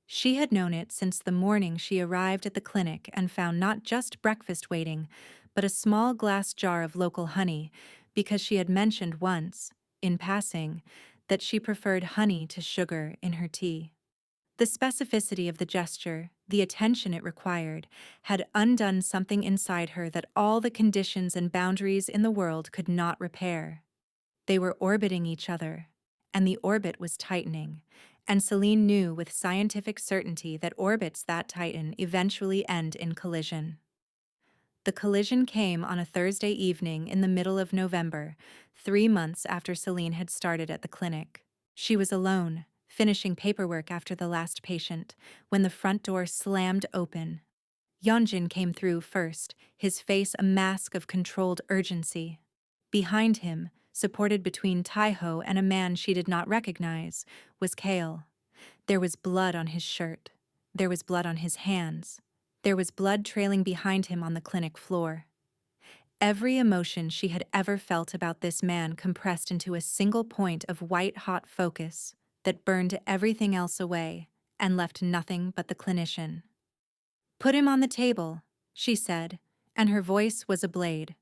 She had known it since the morning she arrived at the clinic and found not just breakfast waiting, but a small glass jar of local honey, because she had mentioned once, in passing, that she preferred honey to sugar in her tea. The specificity of the gesture, the attention it required, had undone something inside her that all the conditions and boundaries in the world could not repair. They were orbiting each other, and the orbit was tightening, and Celine knew with scientific certainty that orbits that tighten eventually end in collision. The collision came on a Thursday evening in the middle of November, 3 months after Celine had started at the clinic. She was alone, finishing paperwork after the last patient, when the front door slammed open. Yeonjin came through first, his face a mask of controlled urgency. Behind him, supported between Taiho and a man she did not recognize, was Kale. There was blood on his shirt. There was blood on his hands. There was blood trailing behind him on the clinic floor. Every emotion she had ever felt about this man compressed into a single point of white-hot focus that burned everything else away and left nothing but the clinician. "Put him on the table," she said, and her voice was a blade.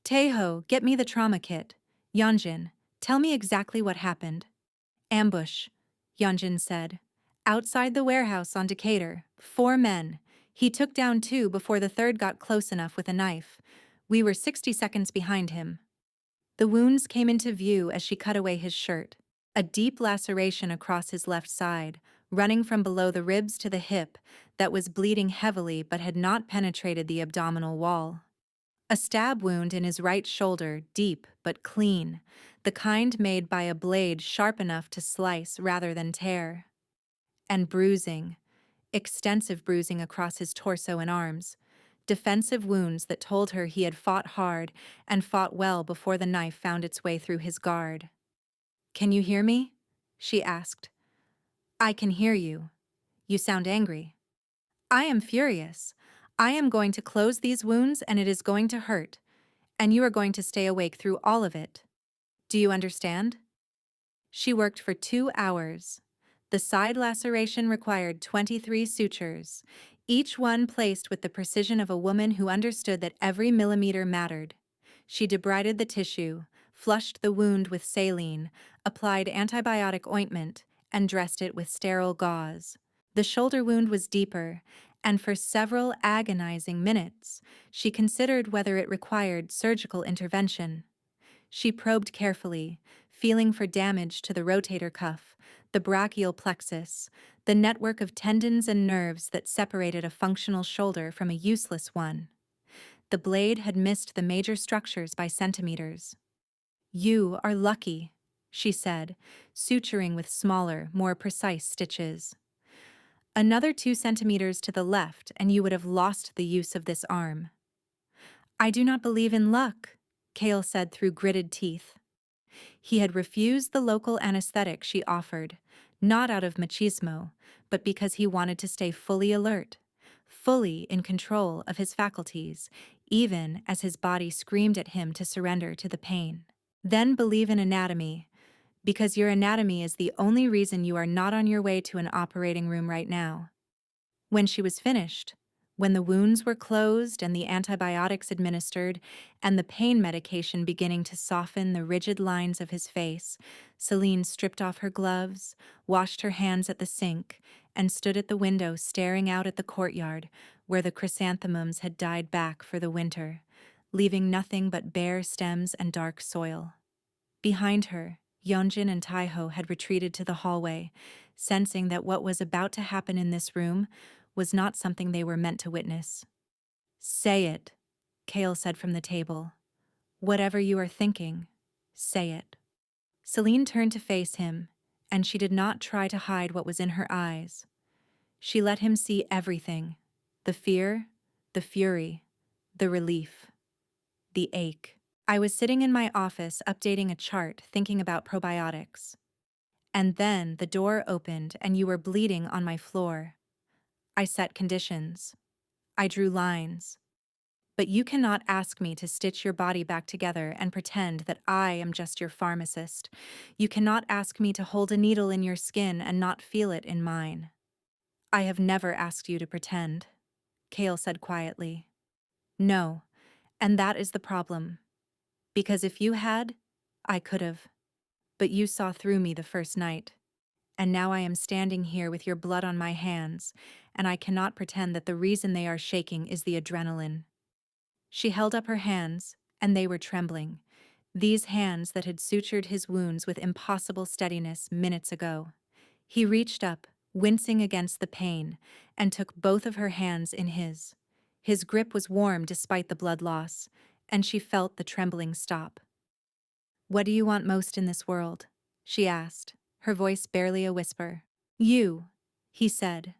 "Taeho, get me the trauma kit. Yeonjin, tell me exactly what happened." "Ambush," Hyunjin said. Outside the warehouse on Decatur, 4 men. He took down 2 before the third got close enough with a knife. We were 60 seconds behind him. The wounds came into view as she cut away his shirt. A deep laceration across his left side, running from below the ribs to the hip, that was bleeding heavily but had not penetrated the abdominal wall. A stab wound in his right shoulder, deep but clean, the kind made by a blade sharp enough to slice rather than tear. And bruising, extensive bruising across his torso and arms, defensive wounds that told her he had fought hard and fought well before the knife found its way through his guard. "Can you hear me?" she asked. "I can hear you. You sound angry." "I am furious. I am going to close these wounds and it is going to hurt, and you are going to stay awake through all of it. Do you understand?" She worked for 2 hours. The side laceration required 23 sutures, each one placed with the precision of a woman who understood that every millimeter mattered. She debrided the tissue, flushed the wound with saline, applied antibiotic ointment, and dressed it with sterile gauze. The shoulder wound was deeper, and for several agonizing minutes, she considered whether it required surgical intervention. She probed carefully, feeling for damage to the rotator cuff, the brachial plexus, the network of tendons and nerves that separated a functional shoulder from a useless one. The blade had missed the major structures by centimeters. "You are lucky," she said, suturing with smaller, more precise stitches. "Another 2 centimeters to the left and you would have lost the use of this arm." "I do not believe in luck," Kale said through gritted teeth. He had refused the local anesthetic she offered, not out of machismo, but because he wanted to stay fully alert, fully in control of his faculties, even as his body screamed at him to surrender to the pain. "Then believe in anatomy, because your anatomy is the only reason you are not on your way to an operating room right now." When she was finished, when the wounds were closed and the antibiotics administered and the pain medication beginning to soften the rigid lines of his face, Celine stripped off her gloves, washed her hands at the sink, and stood at the window staring out at the courtyard where the chrysanthemums had died back for the winter, leaving nothing but bare stems and dark soil. Behind her, Yeonjin and Taiho had retreated to the hallway, sensing that what was about to happen in this room was not something they were meant to witness. "Say it," Kale said from the table. "Whatever you are thinking, say it." Celine turned to face him, and she did not try to hide what was in her eyes. She let him see everything: the fear, the fury, the relief, the ache. "I was sitting in my office updating a chart thinking about probiotics. And then the door opened and you were bleeding on my floor. I set conditions. I drew lines. But you cannot ask me to stitch your body back together and pretend that I am just your pharmacist. You cannot ask me to hold a needle in your skin and not feel it in mine." "I have never asked you to pretend," Kale said quietly. "No, and that is the problem. Because if you had, I could have. But you saw through me the first night. And now I am standing here with your blood on my hands, and I cannot pretend that the reason they are shaking is the adrenaline." She held up her hands, and they were trembling. These hands that had sutured his wounds with impossible steadiness minutes ago. He reached up, wincing against the pain, and took both of her hands in his. His grip was warm despite the blood loss, and she felt the trembling stop. "What do you want most in this world?" she asked, her voice barely a whisper. "You," he said.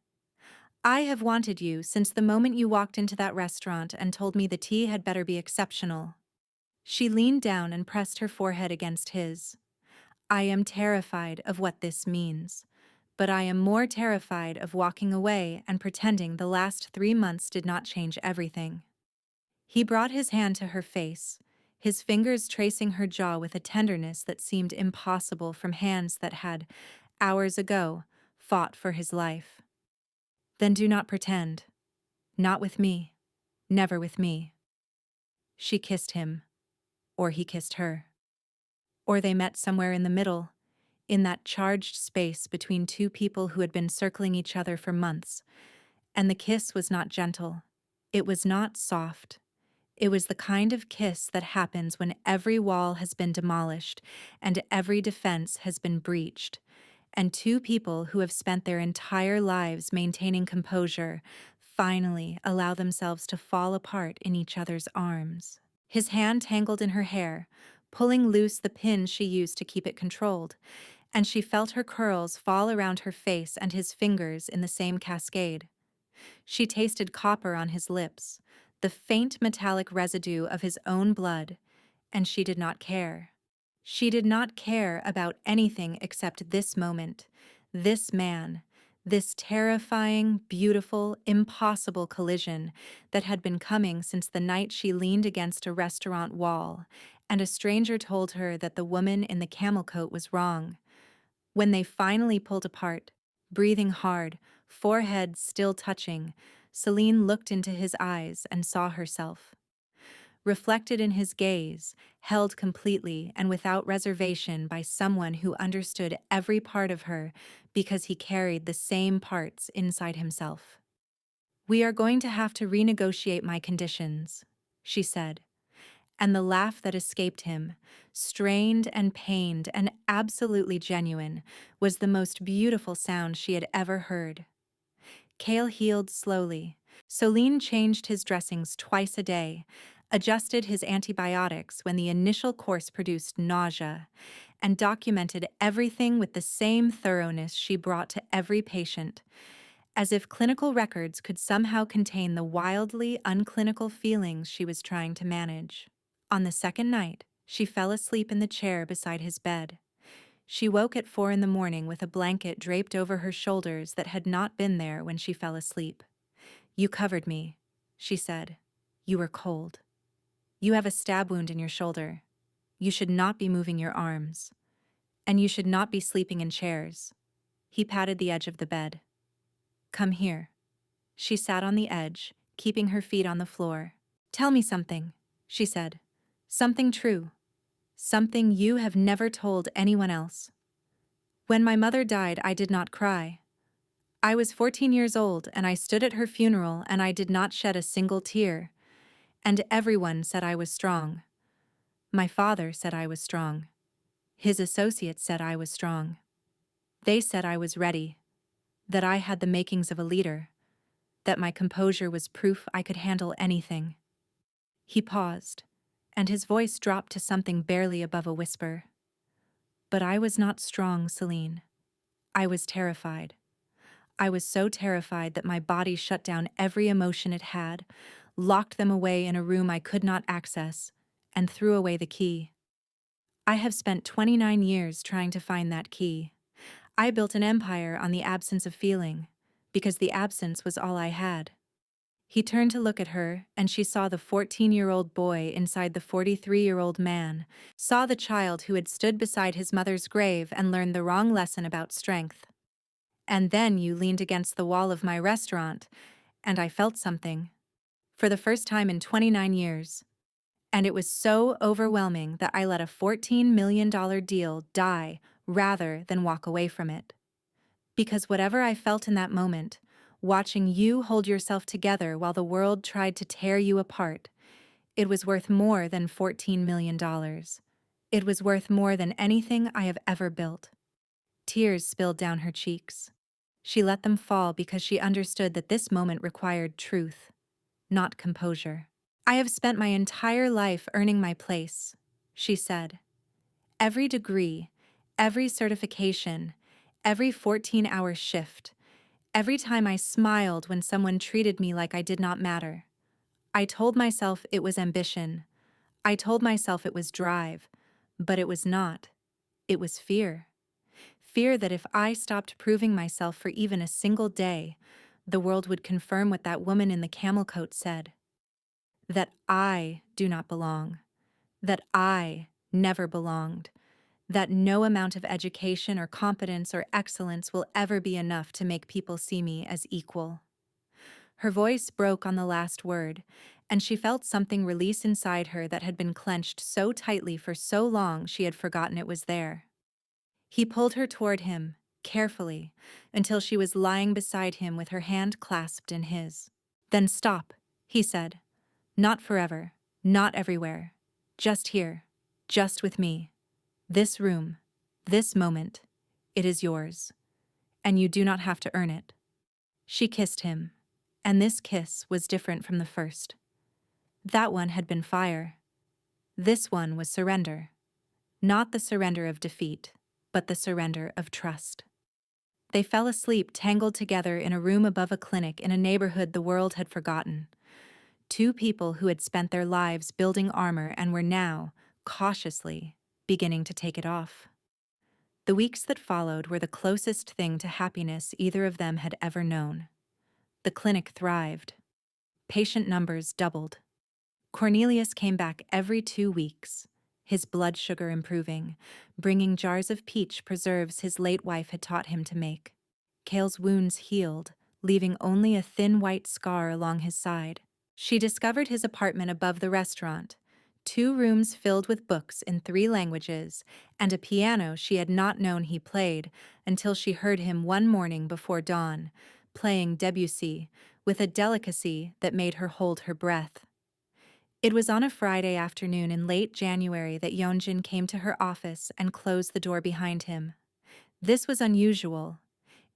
"I have wanted you since the moment you walked into that restaurant and told me the tea had better be exceptional." She leaned down and pressed her forehead against his. "I am terrified of what this means, but I am more terrified of walking away and pretending the last 3 months did not change everything." He brought his hand to her face, his fingers tracing her jaw with a tenderness that seemed impossible from hands that had, hours ago, fought for his life. "Then do not pretend. Not with me. Never with me." She kissed him, or he kissed her. Or they met somewhere in the middle, in that charged space between two people who had been circling each other for months. And the kiss was not gentle. It was not soft. It was the kind of kiss that happens when every wall has been demolished and every defense has been breached, and two people who have spent their entire lives maintaining composure finally allow themselves to fall apart in each other's arms. His hand tangled in her hair, pulling loose the pin she used to keep it controlled, and she felt her curls fall around her face and his fingers in the same cascade. She tasted copper on his lips, the faint metallic residue of his own blood, and she did not care. She did not care about anything except this moment, this man, this terrifying, beautiful, impossible collision that had been coming since the night she leaned against a restaurant wall, and a stranger told her that the woman in the camel coat was wrong. When they finally pulled apart, breathing hard, foreheads still touching, Celine looked into his eyes and saw herself. Reflected in his gaze, held completely and without reservation by someone who understood every part of her because he carried the same parts inside himself. "We are going to have to renegotiate my conditions," she said, and the laugh that escaped him, strained and pained and absolutely genuine, was the most beautiful sound she had ever heard. Kale healed slowly. Celine changed his dressings twice a day, adjusted his antibiotics when the initial course produced nausea, and documented everything with the same thoroughness she brought to every patient, as if clinical records could somehow contain the wildly unclinical feelings she was trying to manage. On the second night, she fell asleep in the chair beside his bed. She woke at 4 in the morning with a blanket draped over her shoulders that had not been there when she fell asleep. "You covered me," she said. "You were cold. You have a stab wound in your shoulder. You should not be moving your arms. And you should not be sleeping in chairs." He patted the edge of the bed. "Come here." She sat on the edge, keeping her feet on the floor. "Tell me something," she said. "Something true. Something you have never told anyone else." "When my mother died, I did not cry. I was 14 years old and I stood at her funeral and I did not shed a single tear. And everyone said I was strong. My father said I was strong. His associates said I was strong. They said I was ready, that I had the makings of a leader, that my composure was proof I could handle anything." He paused, and his voice dropped to something barely above a whisper. "But I was not strong, Celine. I was terrified. I was so terrified that my body shut down every emotion it had, locked them away in a room I could not access, and threw away the key. I have spent 29 years trying to find that key. I built an empire on the absence of feeling, because the absence was all I had." He turned to look at her, and she saw the 14-year-old boy inside the 43-year-old man, saw the child who had stood beside his mother's grave and learned the wrong lesson about strength. "And then you leaned against the wall of my restaurant, and I felt something. For the first time in 29 years. And it was so overwhelming that I let a $14 million deal die rather than walk away from it. Because whatever I felt in that moment, watching you hold yourself together while the world tried to tear you apart, it was worth more than $14 million. It was worth more than anything I have ever built." Tears spilled down her cheeks. She let them fall because she understood that this moment required truth, not composure. "I have spent my entire life earning my place," she said. "Every degree, every certification, every 14-hour shift, every time I smiled when someone treated me like I did not matter. I told myself it was ambition. I told myself it was drive, but it was not. It was fear. Fear that if I stopped proving myself for even a single day, the world would confirm what that woman in the camel coat said. That I do not belong. That I never belonged. That no amount of education or competence or excellence will ever be enough to make people see me as equal." Her voice broke on the last word, and she felt something release inside her that had been clenched so tightly for so long she had forgotten it was there. He pulled her toward him, carefully, until she was lying beside him with her hand clasped in his. Then stop, he said. Not forever, not everywhere. Just here, just with me. This room, this moment, it is yours. And you do not have to earn it. She kissed him, and this kiss was different from the first. That one had been fire. This one was surrender. Not the surrender of defeat, but the surrender of trust. They fell asleep tangled together in a room above a clinic in a neighborhood the world had forgotten. Two people who had spent their lives building armor and were now, cautiously, beginning to take it off. The weeks that followed were the closest thing to happiness either of them had ever known. The clinic thrived. Patient numbers doubled. Cornelius came back every 2 weeks, his blood sugar improving, bringing jars of peach preserves his late wife had taught him to make. Cale's wounds healed, leaving only a thin white scar along his side. She discovered his apartment above the restaurant, 2 rooms filled with books in 3 languages, and a piano she had not known he played until she heard him one morning before dawn, playing Debussy, with a delicacy that made her hold her breath. It was on a Friday afternoon in late January that Yeonjin came to her office and closed the door behind him. This was unusual.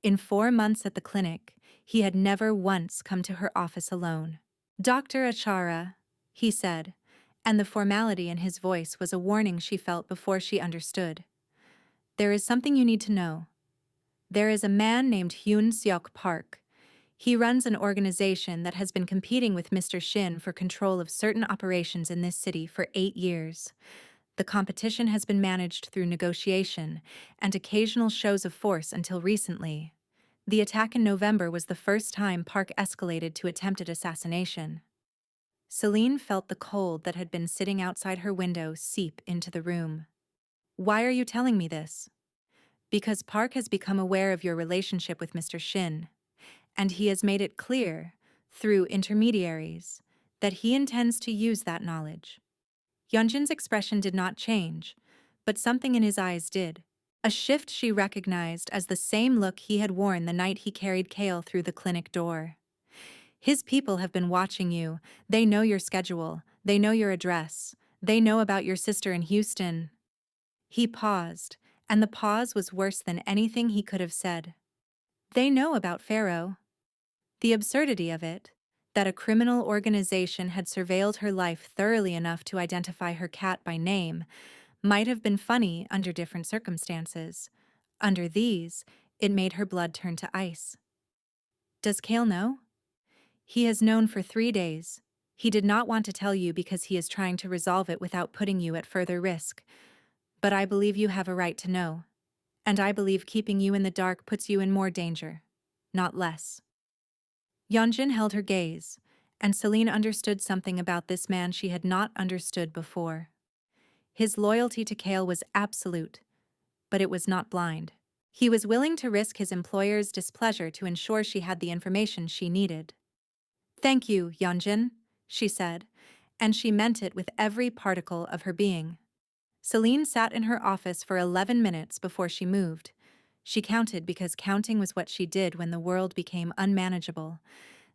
In 4 months at the clinic, he had never once come to her office alone. "Dr. Achara," he said, and the formality in his voice was a warning she felt before she understood. "There is something you need to know. There is a man named Hyun Seok Park. He runs an organization that has been competing with Mr. Shin for control of certain operations in this city for 8 years. The competition has been managed through negotiation and occasional shows of force until recently. The attack in November was the first time Park escalated to attempted assassination." Celine felt the cold that had been sitting outside her window seep into the room. "Why are you telling me this?" "Because Park has become aware of your relationship with Mr. Shin. And he has made it clear, through intermediaries, that he intends to use that knowledge." Yeonjin's expression did not change, but something in his eyes did. A shift she recognized as the same look he had worn the night he carried Kale through the clinic door. "His people have been watching you. They know your schedule. They know your address. They know about your sister in Houston." He paused, and the pause was worse than anything he could have said. "They know about Pharaoh." The absurdity of it, that a criminal organization had surveilled her life thoroughly enough to identify her cat by name, might have been funny under different circumstances. Under these, it made her blood turn to ice. "Does Kale know?" "He has known for 3 days. He did not want to tell you because he is trying to resolve it without putting you at further risk. But I believe you have a right to know. And I believe keeping you in the dark puts you in more danger, not less." Yeonjin held her gaze, and Celine understood something about this man she had not understood before. His loyalty to Kale was absolute, but it was not blind. He was willing to risk his employer's displeasure to ensure she had the information she needed. "Thank you, Yeonjin," she said, and she meant it with every particle of her being. Celine sat in her office for 11 minutes before she moved. She counted because counting was what she did when the world became unmanageable.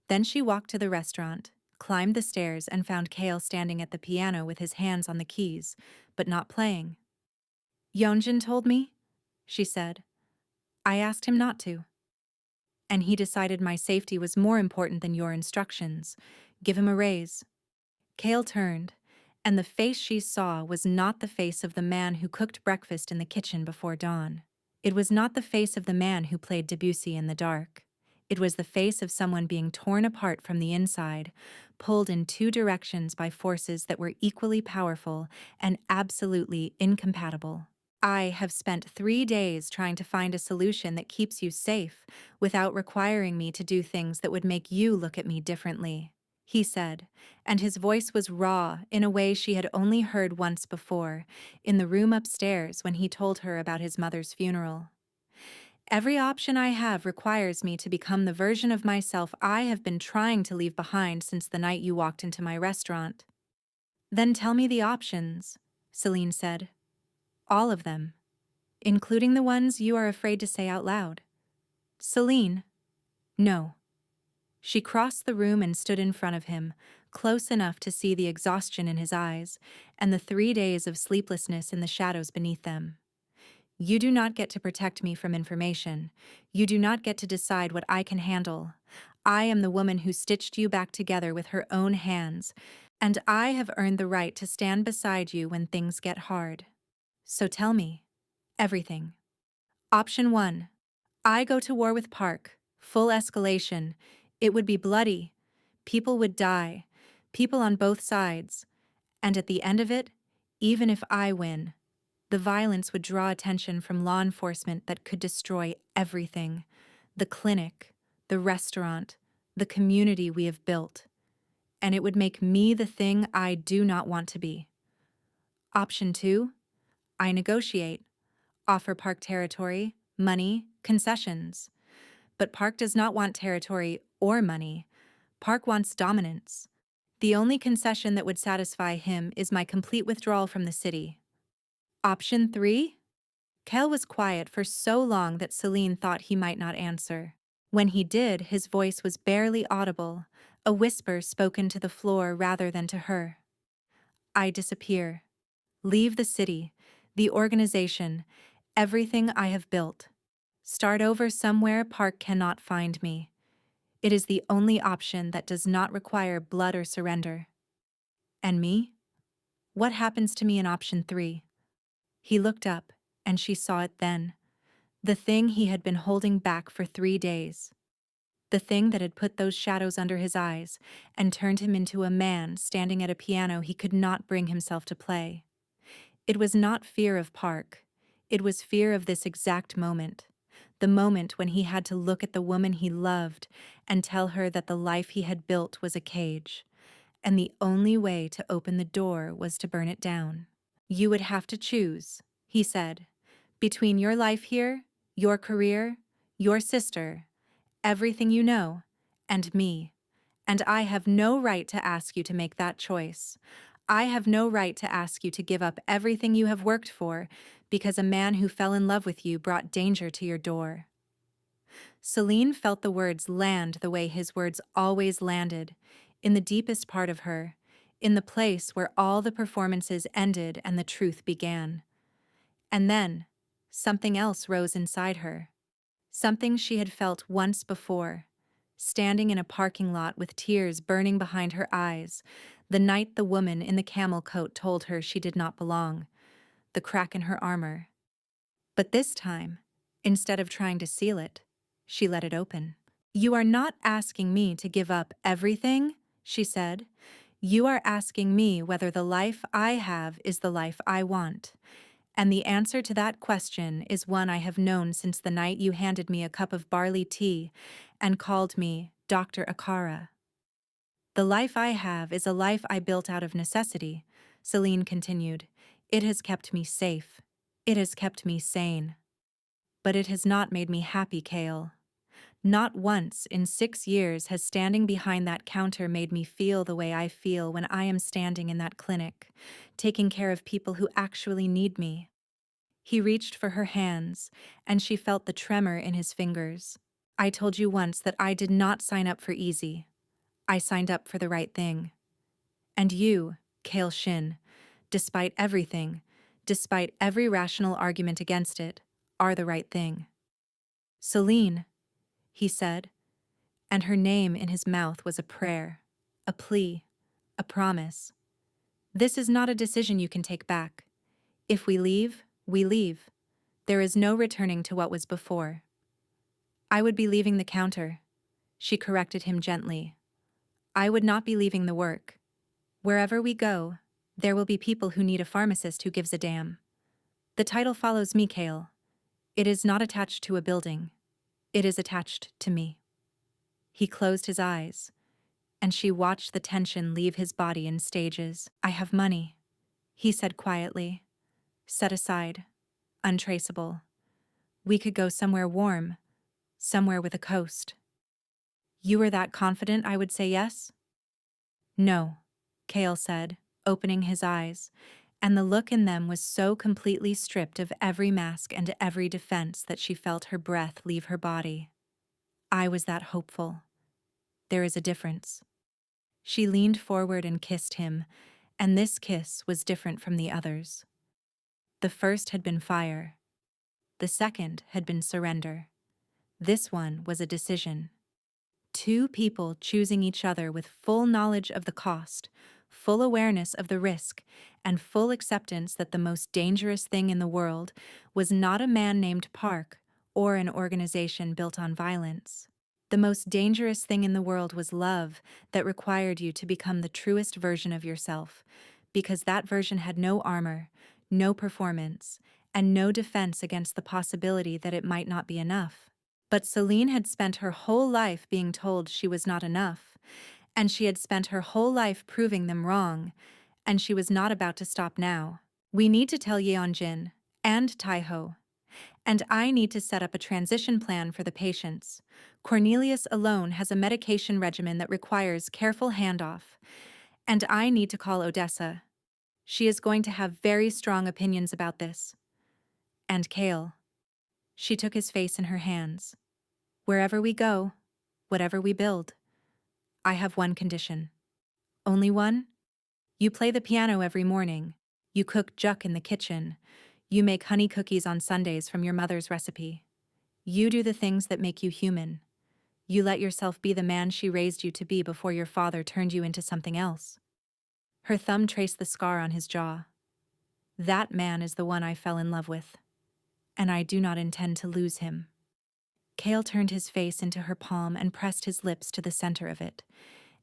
Then she walked to the restaurant, climbed the stairs, and found Kale standing at the piano with his hands on the keys, but not playing. "Yeonjin told me," she said. "I asked him not to. And he decided my safety was more important than your instructions. Give him a raise." Kale turned, and the face she saw was not the face of the man who cooked breakfast in the kitchen before dawn. It was not the face of the man who played Debussy in the dark. It was the face of someone being torn apart from the inside, pulled in 2 directions by forces that were equally powerful and absolutely incompatible. "I have spent 3 days trying to find a solution that keeps you safe without requiring me to do things that would make you look at me differently," he said, and his voice was raw in a way she had only heard once before, in the room upstairs when he told her about his mother's funeral. "Every option I have requires me to become the version of myself I have been trying to leave behind since the night you walked into my restaurant." "Then tell me the options," Celine said. "All of them." including the ones you are afraid to say out loud. Celine, no. She crossed the room and stood in front of him, close enough to see the exhaustion in his eyes and the 3 days of sleeplessness in the shadows beneath them. You do not get to protect me from information. You do not get to decide what I can handle. I am the woman who stitched you back together with her own hands, and I have earned the right to stand beside you when things get hard. So tell me everything. Option 1. I go to war with Park. Full escalation. It would be bloody. People would die. People on both sides. And at the end of it, even if I win, the violence would draw attention from law enforcement that could destroy everything. The clinic, the restaurant, the community we have built. And it would make me the thing I do not want to be. Option 2. I negotiate. Offer Park territory, money, concessions. But Park does not want territory or money. Park wants dominance. The only concession that would satisfy him is my complete withdrawal from the city. Option 3? Kel was quiet for so long that Celine thought he might not answer. When he did, his voice was barely audible, a whisper spoken to the floor rather than to her. I disappear. Leave the city, the organization, everything I have built. Start over somewhere Park cannot find me. It is the only option that does not require blood or surrender. And me? What happens to me in option 3? He looked up, and she saw it then. The thing he had been holding back for 3 days. The thing that had put those shadows under his eyes and turned him into a man standing at a piano he could not bring himself to play. It was not fear of Park. It was fear of this exact moment. The moment when he had to look at the woman he loved and tell her that the life he had built was a cage, and the only way to open the door was to burn it down. You would have to choose, he said, between your life here, your career, your sister, everything you know, and me. And I have no right to ask you to make that choice. I have no right to ask you to give up everything you have worked for because a man who fell in love with you brought danger to your door. Celine felt the words land the way his words always landed, in the deepest part of her, in the place where all the performances ended and the truth began. And then, something else rose inside her. Something she had felt once before, standing in a parking lot with tears burning behind her eyes, the night the woman in the camel coat told her she did not belong, the crack in her armor. But this time, instead of trying to seal it, she let it open. You are not asking me to give up everything, she said. You are asking me whether the life I have is the life I want. And the answer to that question is one I have known since the night you handed me a cup of barley tea and called me Dr. Akara. The life I have is a life I built out of necessity, Celine continued. It has kept me safe. It has kept me sane. But it has not made me happy, Kale. Not once in 6 years has standing behind that counter made me feel the way I feel when I am standing in that clinic, taking care of people who actually need me. He reached for her hands, and she felt the tremor in his fingers. I told you once that I did not sign up for easy. I signed up for the right thing. And you, Kale Shin, despite everything, despite every rational argument against it, are the right thing. Celine, he said, and her name in his mouth was a prayer, a plea, a promise. This is not a decision you can take back. If we leave, we leave. There is no returning to what was before. I would be leaving the counter, she corrected him gently. I would not be leaving the work. Wherever we go, there will be people who need a pharmacist who gives a damn. The title follows me, Kale. It is not attached to a building. It is attached to me. He closed his eyes, and she watched the tension leave his body in stages. I have money, he said quietly. Set aside. Untraceable. We could go somewhere warm, somewhere with a coast. You were that confident I would say yes? No, Kale said, opening his eyes, and the look in them was so completely stripped of every mask and every defense that she felt her breath leave her body. I was that hopeful. There is a difference. She leaned forward and kissed him, and this kiss was different from the others. The first had been fire. The second had been surrender. This one was a decision. Two people choosing each other with full knowledge of the cost, full awareness of the risk, and full acceptance that the most dangerous thing in the world was not a man named Park or an organization built on violence. The most dangerous thing in the world was love that required you to become the truest version of yourself, because that version had no armor, no performance, and no defense against the possibility that it might not be enough. But Celine had spent her whole life being told she was not enough, and she had spent her whole life proving them wrong, and she was not about to stop now. We need to tell Yeonjin and Taiho, and I need to set up a transition plan for the patients. Cornelius alone has a medication regimen that requires careful handoff, and I need to call Odessa. She is going to have very strong opinions about this. And Kale. She took his face in her hands. Wherever we go, whatever we build, I have one condition. Only one? You play the piano every morning. You cook juk in the kitchen. You make honey cookies on Sundays from your mother's recipe. You do the things that make you human. You let yourself be the man she raised you to be before your father turned you into something else. Her thumb traced the scar on his jaw. That man is the one I fell in love with, and I do not intend to lose him. Kale turned his face into her palm and pressed his lips to the center of it,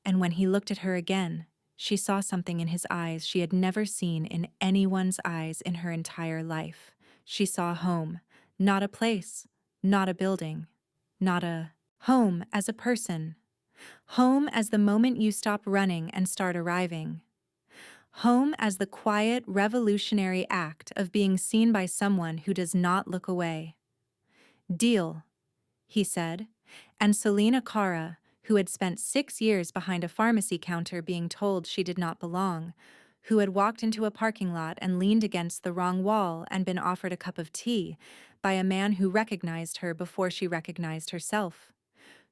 and when he looked at her again, she saw something in his eyes she had never seen in anyone's eyes in her entire life. She saw home, not a place, not a building, not a home as a person. Home as the moment you stop running and start arriving. Home as the quiet, revolutionary act of being seen by someone who does not look away. Deal, he said, and Selena Cara, who had spent 6 years behind a pharmacy counter being told she did not belong, who had walked into a parking lot and leaned against the wrong wall and been offered a cup of tea by a man who recognized her before she recognized herself,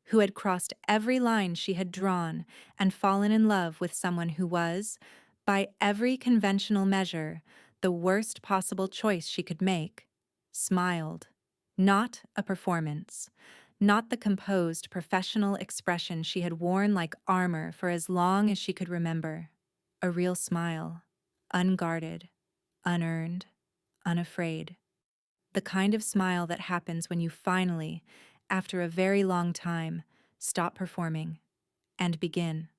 who had crossed every line she had drawn and fallen in love with someone who was, by every conventional measure, the worst possible choice she could make, smiled. Not a performance. Not the composed, professional expression she had worn like armor for as long as she could remember. A real smile. Unguarded. Unearned. Unafraid. The kind of smile that happens when you finally, after a very long time, stop performing and begin.